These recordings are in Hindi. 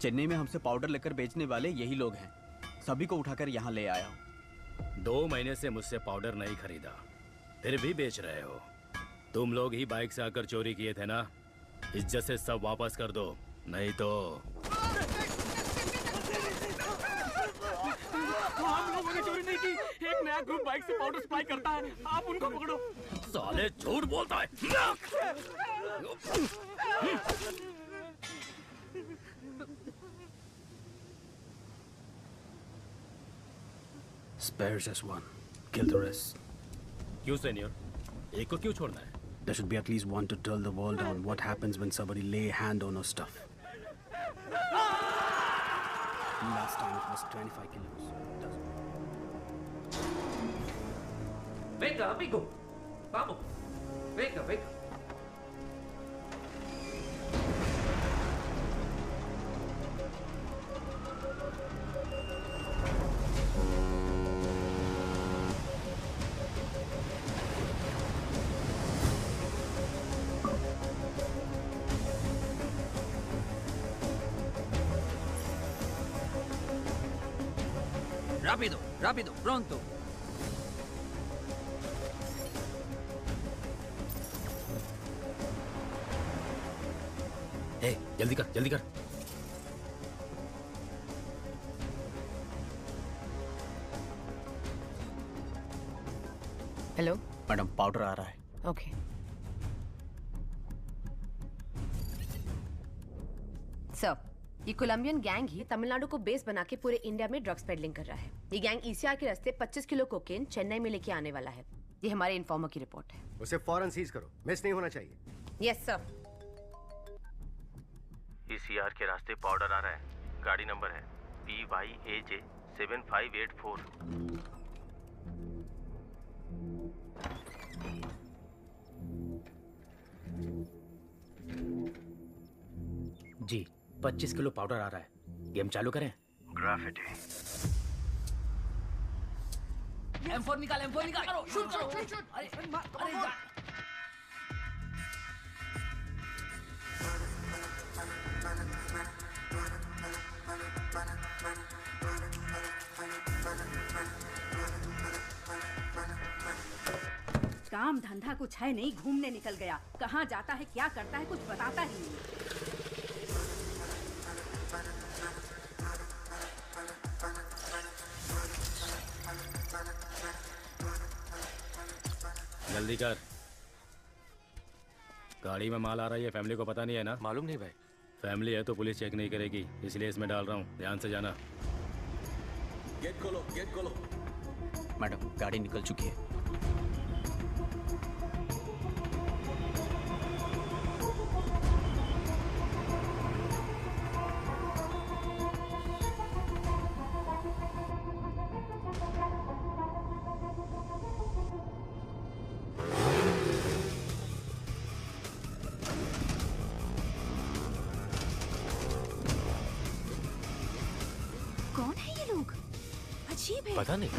चेन्नई में हमसे पाउडर लेकर बेचने वाले यही लोग हैं। सभी को उठाकर यहाँ ले आया हूँ। 2 महीने से मुझसे पाउडर नहीं खरीदा, फिर भी बेच रहे हो। तुम लोग ही बाइक से आकर चोरी किए थे ना? इज्जत से सब वापस कर दो, नहीं तो। हम लोगों ने चोरी नहीं की। एक नया ग्रुप बाइक से पाउडर सप्लाई करता है, आप उनको पकड़ो। साले झूठ बोलता है। Spare just one. Kill the rest. क्यों सीनियर? एक को क्यों छोड़ना है? There should be at least one to tell the world on what happens when somebody lay hand on our stuff. Last time it was 25 kilos. Venga, amigo. Vamos. Venga, venga. Rápido, rápido, pronto. जल्दी कर, जल्दी कर। हेलो मैडम, पाउडर आ रहा है। ओके। सर, ये कोलंबियन गैंग ही तमिलनाडु को बेस बना के पूरे इंडिया में ड्रग्स पेडलिंग कर रहा है। ये गैंग ईसीआर के रास्ते 25 किलो कोकेन चेन्नई में लेके आने वाला है। ये हमारे इन्फॉर्मर की रिपोर्ट है। उसे फौरन सीज करो, मिस नहीं होना चाहिए। Yes sir. ईसीआर के रास्ते पाउडर आ रहा है। गाड़ी नंबर है PYAJ 7584। जी, 25 किलो पाउडर आ रहा है। गेम चालू करें? ग्राफिटी। M4 निकाल, M4 निकाल। करो, शूट करो। अरे, अरे जा। काम धंधा कुछ है नहीं, घूमने निकल गया। कहाँ जाता है, क्या करता है, कुछ बताता ही नहीं। जल्दी कर। गाड़ी में माल आ रहा है, फैमिली को पता नहीं है ना? मालूम नहीं भाई। फैमिली है तो पुलिस चेक नहीं करेगी, इसलिए इसमें डाल रहा हूँ, ध्यान से जाना। गेट खोलो, गेट खोलो। मैडम, गाड़ी निकल चुकी है। कौन है ये लोग? अजीब है। पता नहीं।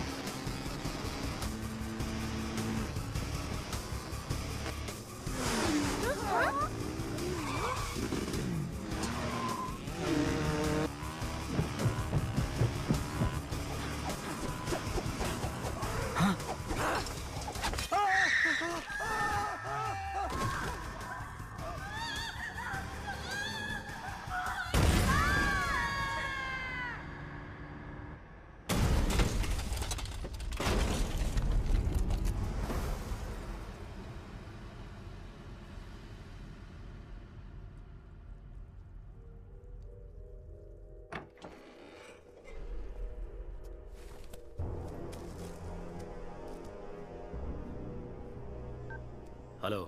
हेलो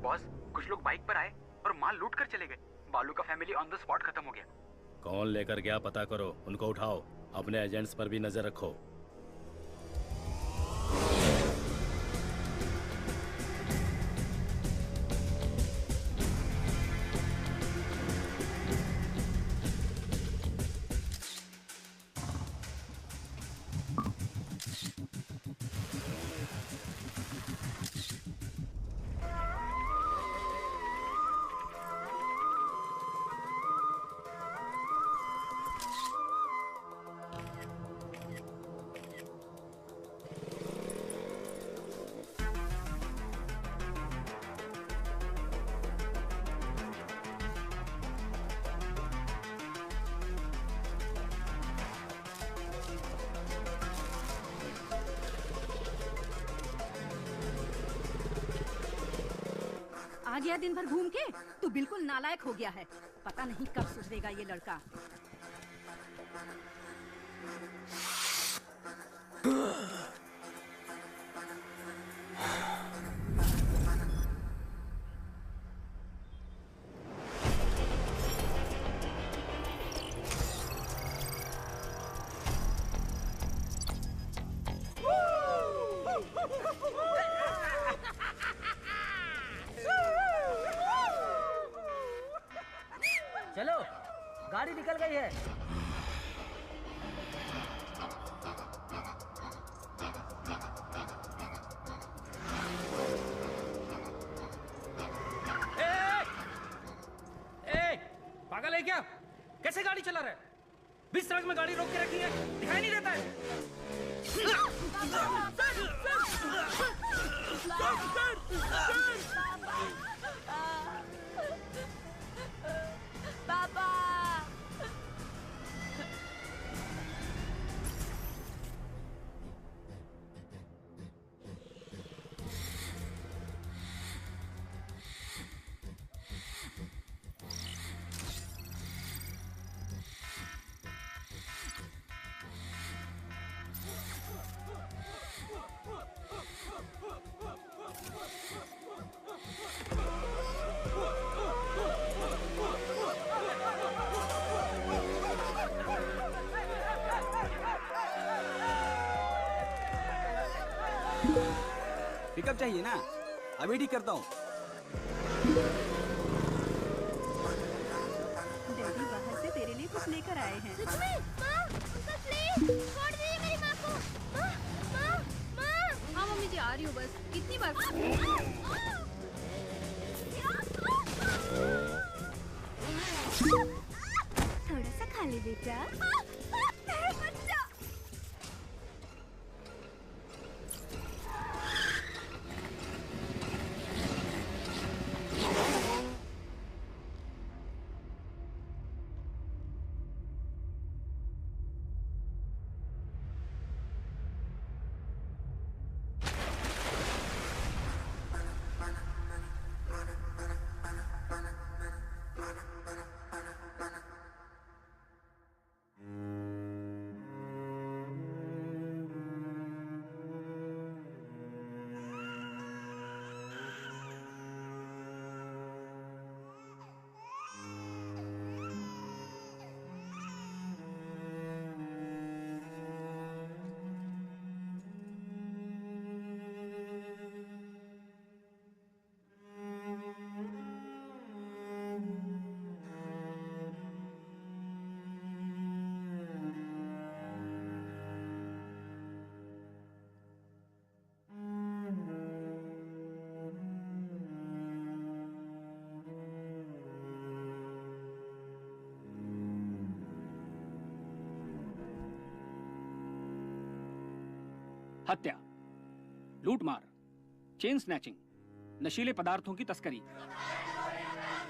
बॉस, कुछ लोग बाइक पर आए और माल लूट कर चले गए। बालू का फैमिली ऑन द स्पॉट खत्म हो गया। कौन लेकर गया पता करो, उनको उठाओ। अपने एजेंट्स पर भी नजर रखो। कहाँ गया दिन भर घूम के? तू बिल्कुल नालायक हो गया है। पता नहीं कब सुधरेगा ये लड़का। चलो, गाड़ी निकल गई है। पागल है क्या? कैसे गाड़ी चला रहा है? बीच सड़क में गाड़ी रोक के रखी है, दिखाई नहीं देता है? पापा। पिकअप चाहिए ना? अभी ठीक करता हूँ। डैडी बाहर से तेरे लिए कुछ लेकर आए हैं। सच में? माँ, उनका स्लेट! छोड़ दीजिए मेरी माँ को। माँ, माँ, माँ। हाँ मम्मी जी आ रही हूँ बस। कितनी बार? थोड़ा सा खा ले बेटा। हत्या, लूटमार, चेन स्नैचिंग, नशीले पदार्थों की तस्करी।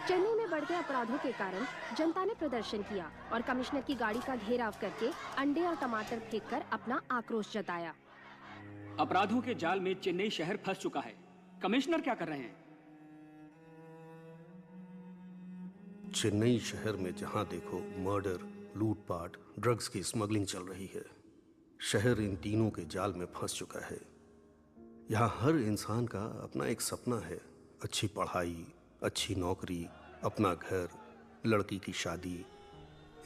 चेन्नई में बढ़ते अपराधों के कारण जनता ने प्रदर्शन किया और कमिश्नर की गाड़ी का घेराव करके अंडे और टमाटर फेंककर अपना आक्रोश जताया। अपराधों के जाल में चेन्नई शहर फंस चुका है। कमिश्नर क्या कर रहे हैं? चेन्नई शहर में जहां देखो मर्डर, लूटपाट, ड्रग्स की स्मगलिंग चल रही है। शहर इन तीनों के जाल में फंस चुका है। यहाँ हर इंसान का अपना एक सपना है, अच्छी पढ़ाई, अच्छी नौकरी, अपना घर, लड़की की शादी।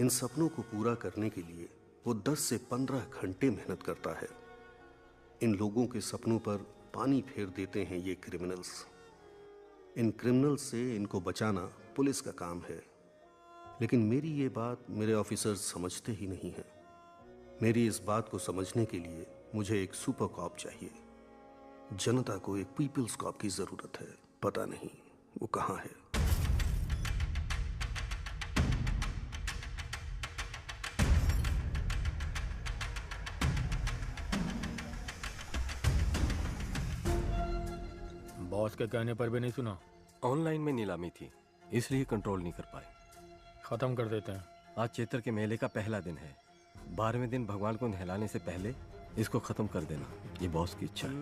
इन सपनों को पूरा करने के लिए वो 10 से 15 घंटे मेहनत करता है। इन लोगों के सपनों पर पानी फेर देते हैं ये क्रिमिनल्स। इन क्रिमिनल्स से इनको बचाना पुलिस का काम है, लेकिन मेरी ये बात मेरे ऑफिसर्स समझते ही नहीं हैं। मेरी इस बात को समझने के लिए मुझे एक सुपर कॉप चाहिए। जनता को एक पीपल्स कॉप की जरूरत है। पता नहीं वो कहाँ है। बॉस के कहने पर भी नहीं सुना। ऑनलाइन में नीलामी थी, इसलिए कंट्रोल नहीं कर पाए। खत्म कर देते हैं। आज चैत्र के मेले का पहला दिन है। 12वें दिन भगवान को नहलाने से पहले इसको खत्म कर देना, ये बॉस की इच्छा है।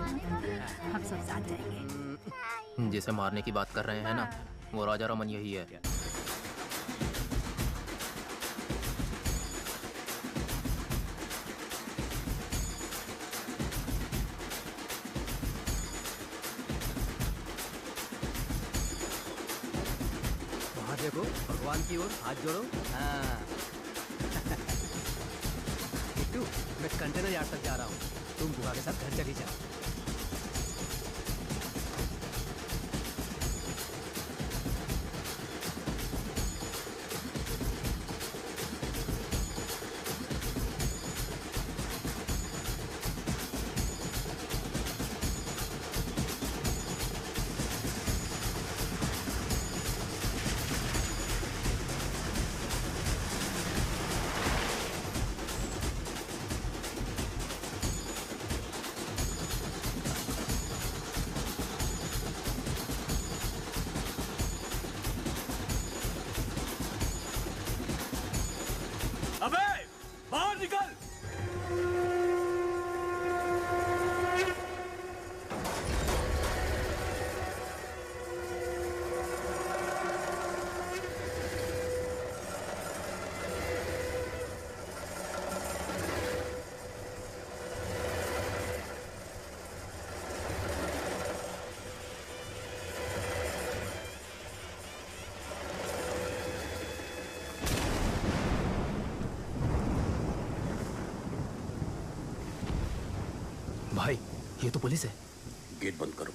हम सब साथ जाएंगे। जिसे मारने की बात कर रहे हैं ना, वो राजा रमन यही है। वहाँ देखो, भगवान की ओर हाथ जोड़ो। हाँ। किट्टू, मैं कंटेनर यार्ड तक जा रहा हूँ, तुम बुआ के साथ घर चली जाओ। अबे बाहर निकल। भाई, ये तो पुलिस है। गेट बंद करो।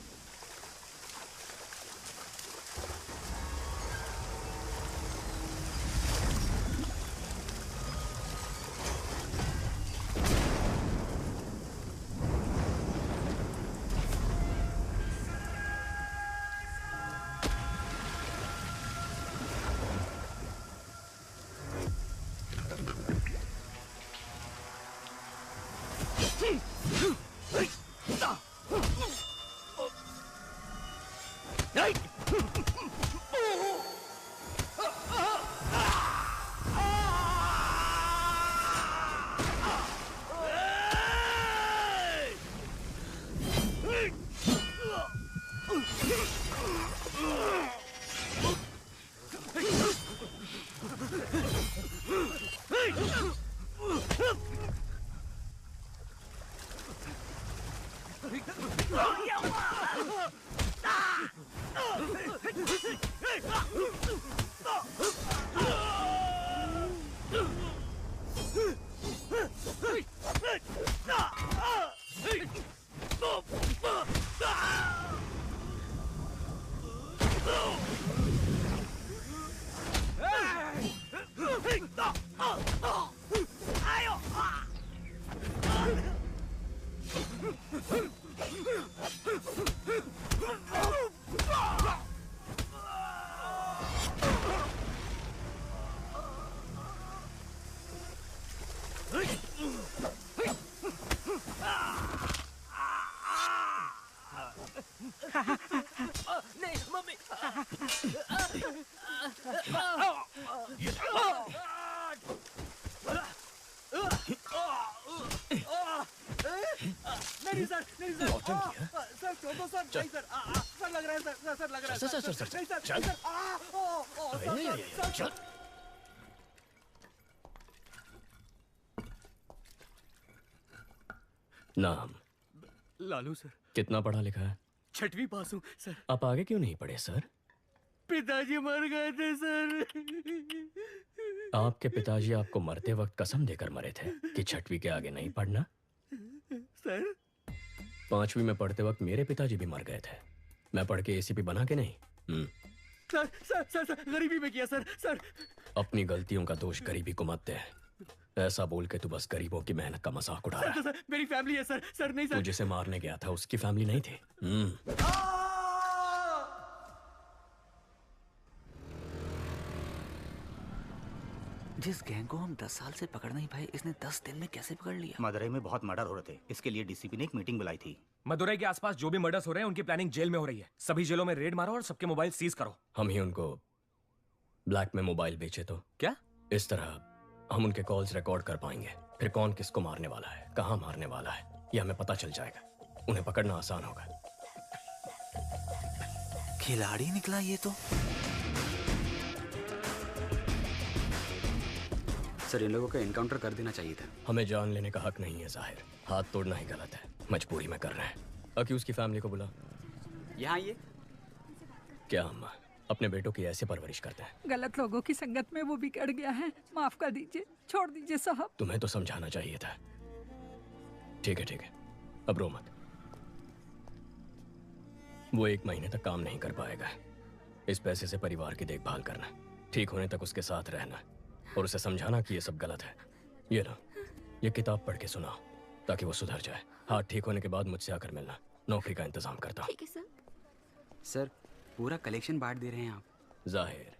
नहीं मम्मी। नहीं सर, नहीं सर। सर छोड़ो सर, नहीं सर। सर लग रहा है सर, सर लग रहा है सर। सर, सर, नहीं सर, चल। नहीं सर। चल। नाम? लालू सर। कितना पढ़ा लिखा है? 6वीं पास हूँ सर। आप आगे क्यों नहीं पढ़े सर? पिताजी मर गए थे सर। आपके पिताजी आपको मरते वक्त कसम देकर मरे थे कि 6वीं के आगे नहीं पढ़ना। सर 5वीं में पढ़ते वक्त मेरे पिताजी भी मर गए थे। मैं पढ़ के एसीपी बना के नहीं। सर सर सर सर गरीबी में किया सर। सर अपनी गलतियों का दोष गरीबी को मत दे। ऐसा बोल के तू बस गरीबों की मेहनत का मजाक उड़ा रहा है। सर मेरी फैमिली है सर। सर नहीं तू सर। जिसे मारने गया था उसकी फैमिली नहीं थी। जिस गैंग को हम 10 साल से पकड़ नहीं पाए, इसने 10 दिन में कैसे पकड़ लिया? मदुरई में बहुत मर्डर हो रहे थे, इसके लिए डीसीपी ने एक मीटिंग बुलाई थी। मदुरई के आसपास जो भी मर्डर्स हो रहे हैं उनकी प्लानिंग जेल में हो रही है। सभी जेलों में रेड मारो और सबके मोबाइल सीज करो। हम ही उनको ब्लैक में मोबाइल बेचे तो क्या? इस तरह हम उनके कॉल्स रिकॉर्ड कर पाएंगे। फिर कौन किसको मारने वाला है, कहाँ मारने वाला है, ये हमें पता चल जाएगा। उन्हें पकड़ना आसान होगा। खिलाड़ी निकला ये तो। सर इन लोगों को एनकाउंटर कर देना चाहिए था। हमें जान लेने का हक नहीं है जाहिर, हाथ तोड़ना ही गलत है, मजबूरी में कर रहे हैं। अक्यूज की फैमिली को बुला। यहाँ ये क्या अम्मा अपने बेटों की ऐसे परवरिश करते हैं? गलत लोगों की संगत में वो बिगड़ गया है, माफ कर दीजिए, छोड़ दीजिए साहब। तुम्हें तो समझाना चाहिए था। ठीक है, अब रो मत। वो 1 महीने तक काम नहीं कर पाएगा। इस पैसे से परिवार की देखभाल करना, ठीक होने तक उसके साथ रहना और उसे समझाना कि ये सब गलत है। ये लो, ये किताब पढ़ के सुनाओ ताकि वो सुधर जाए। हाथ ठीक होने के बाद मुझसे आकर मिलना, नौकरी का इंतजाम करता हूँ। ठीक है सर। सर पूरा कलेक्शन बांट दे रहे हैं आप। जाहिर,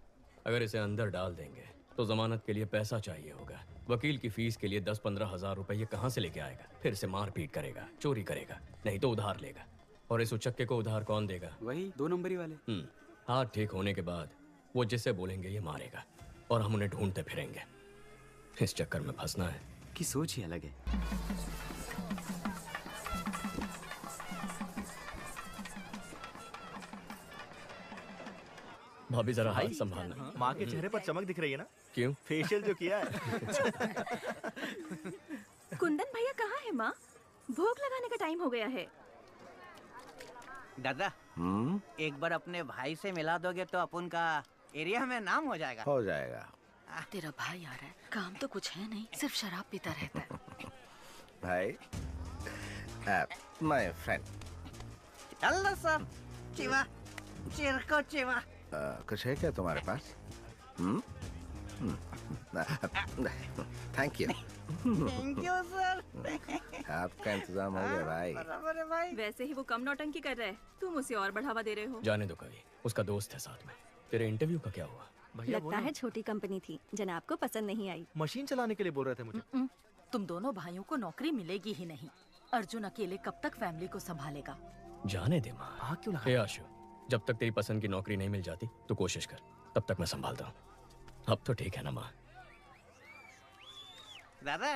अगर इसे अंदर डाल देंगे तो जमानत के लिए पैसा चाहिए होगा। वकील की फीस के लिए 10-15 हजार रुपए ये कहाँ से लेके आएगा? फिर से मारपीट करेगा, चोरी करेगा, नहीं तो उधार लेगा। और इस उचक्के को उधार कौन देगा? वही 2 नंबरी वाले। हाथ ठीक होने के बाद वो जिसे बोलेंगे ये मारेगा और हम उन्हें ढूंढते फिरेंगे। इस चक्कर में फंसना है कि सोच ही अलग है। भाभी जरा हाथ संभालना। माँ के चेहरे पर चमक दिख रही है ना? क्यों? फेशियल जो किया है। कुंदन भैया कहाँ है माँ? भोग लगाने का टाइम हो गया है। दादा एक बार अपने भाई से मिला दोगे तो अपन का एरिया में नाम हो जाएगा। हो जाएगा। तेरा भाई आ रहा है, काम तो कुछ है नहीं, सिर्फ शराब पीता रहता है। भाई माय फ्रेंड। हेलो सर, चिवा, चिरको चिवा। कुछ है क्या तुम्हारे पास? Thank you. Thank you sir. आपका इंतजाम हो गया भाई। बराबर है भाई। वैसे ही वो कम नौटंकी कर रहा है, तुम उसे और बढ़ावा दे रहे हो। जाने दो कभी, उसका दोस्त है साथ में। तेरे इंटरव्यू का क्या हुआ? लगता है छोटी कंपनी थी, जनाब को पसंद नहीं आई। मशीन चलाने के लिए बोल रहे थे मुझे। तुम दोनों भाइयों को नौकरी मिलेगी ही नहीं। अर्जुन अकेले कब तक फैमिली को संभालेगा? जाने दे माँ। हाँ क्यों लगा? हे आशु, जब तक तेरी पसंद की नौकरी नहीं मिल जाती तो कोशिश कर, तब तक मैं संभालता हूँ। अब तो ठीक है ना माँ? दादा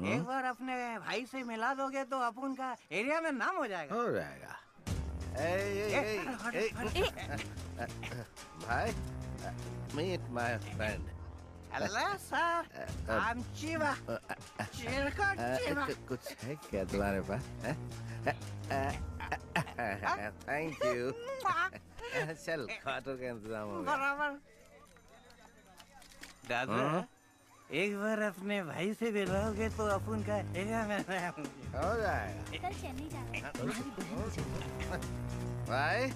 एक बार अपने भाई से मिला दोगे तो अपन का एरिया में नाम हो जाएगा। हो जाएगा। भाई meet my friend. Hello sir, I am चिवा, चिरको चिवा। कुछ है क्या तुम्हारे पास? Thank you. चल क्वार्टर का इंतजाम हो गया। बराबर। दादा एक बार अपने भाई से मिलोगे तो अपन का एरिया में हो जाएगा। कल चेन्नई जाना है। भाई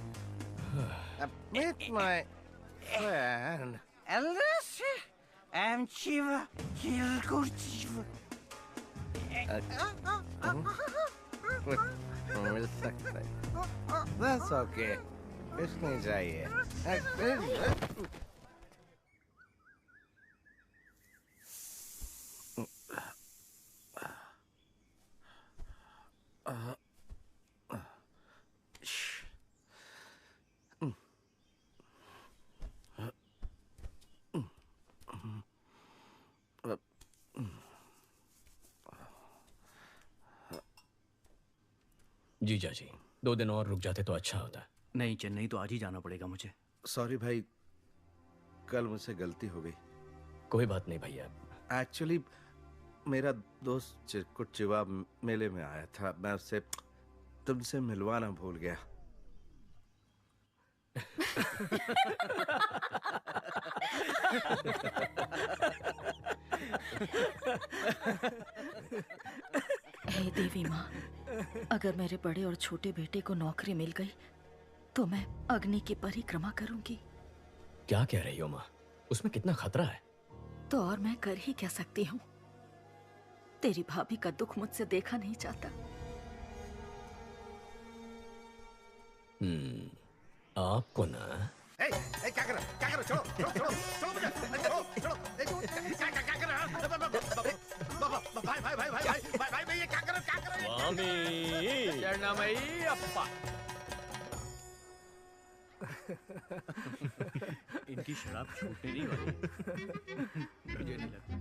meet my friend. Elvis, I'm Chiva, Chiva, Chiva. मिल सकता है। That's okay. कुछ नहीं चाहिए। जीजा जी 2 दिन और रुक जाते तो अच्छा होता। नहीं, चेन्नई तो आज ही जाना पड़ेगा मुझे। सॉरी भाई, कल मुझसे गलती हो गई। कोई बात नहीं भैया। एक्चुअली मेरा दोस्त चिरकुट चिवा मेले में आया था, मैं उससे तुमसे मिलवाना भूल गया। हे देवी माँ, अगर मेरे बड़े और छोटे बेटे को नौकरी मिल गई तो मैं अग्नि की परिक्रमा करूंगी। क्या कह रही हो माँ? उसमें कितना खतरा है। तो और मैं कर ही क्या सकती हूँ? तेरी भाभी का दुख मुझसे देखा नहीं जाता। आपको ना क्या कर रहा? छोड़ो मुझे, छोड़ो। क्या कर रहा? भाई ये क्या कर रहा? स्वामी शरणमयी अप्पा। इनकी शराब छूटने नहीं वाली। मुझे नहीं लगता।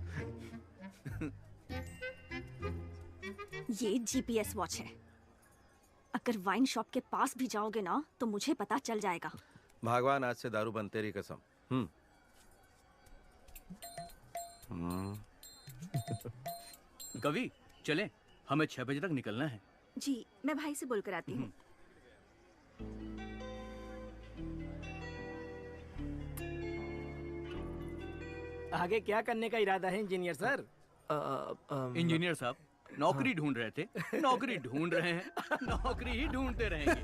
ये जीपीएस वॉच है। अगर वाइन शॉप के पास भी जाओगे ना तो मुझे पता चल जाएगा। भगवान आज से दारू बंद, तेरी कसम। कवि चले, हमें 6 बजे तक निकलना है। जी मैं भाई से बोलकर आती हूँ। आगे क्या करने का इरादा है इंजीनियर सर? इंजीनियर साहब नौकरी ढूंढ रहे थे, नौकरी ढूंढ रहे हैं, नौकरी ही ढूंढते रहेंगे।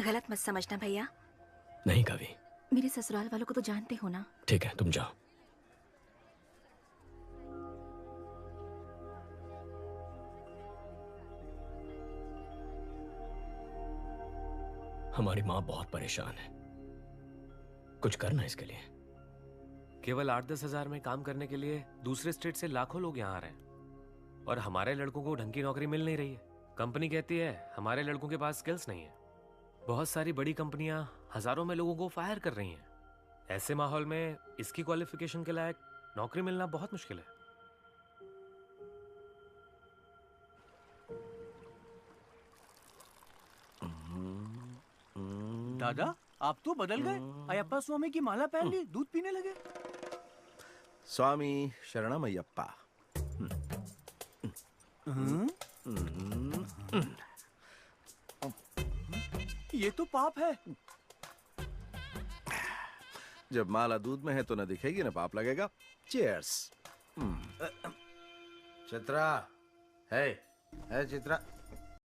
गलत मत समझना भैया। नहीं कवि। मेरे ससुराल वालों को तो जानते हो ना। ठीक है, तुम जाओ। हमारी माँ बहुत परेशान है, कुछ करना इसके लिए। केवल 8-10 हजार में काम करने के लिए दूसरे स्टेट से लाखों लोग यहाँ आ रहे हैं और हमारे लड़कों को ढंग की नौकरी मिल नहीं रही है। कंपनी कहती है हमारे लड़कों के पास स्किल्स नहीं है। बहुत सारी बड़ी कंपनियां हजारों में लोगों को फायर कर रही हैं। ऐसे माहौल में इसकी क्वालिफिकेशन के लायक नौकरी मिलना बहुत मुश्किल है। दादा आप तो बदल गए, अयप्पा स्वामी की माला पहन ली, दूध पीने लगे। स्वामी शरणमयप्पा। ये तो पाप है। जब माला दूध में है तो न दिखेगी न पाप लगेगा। चीयर्स। चित्रा है चित्रा।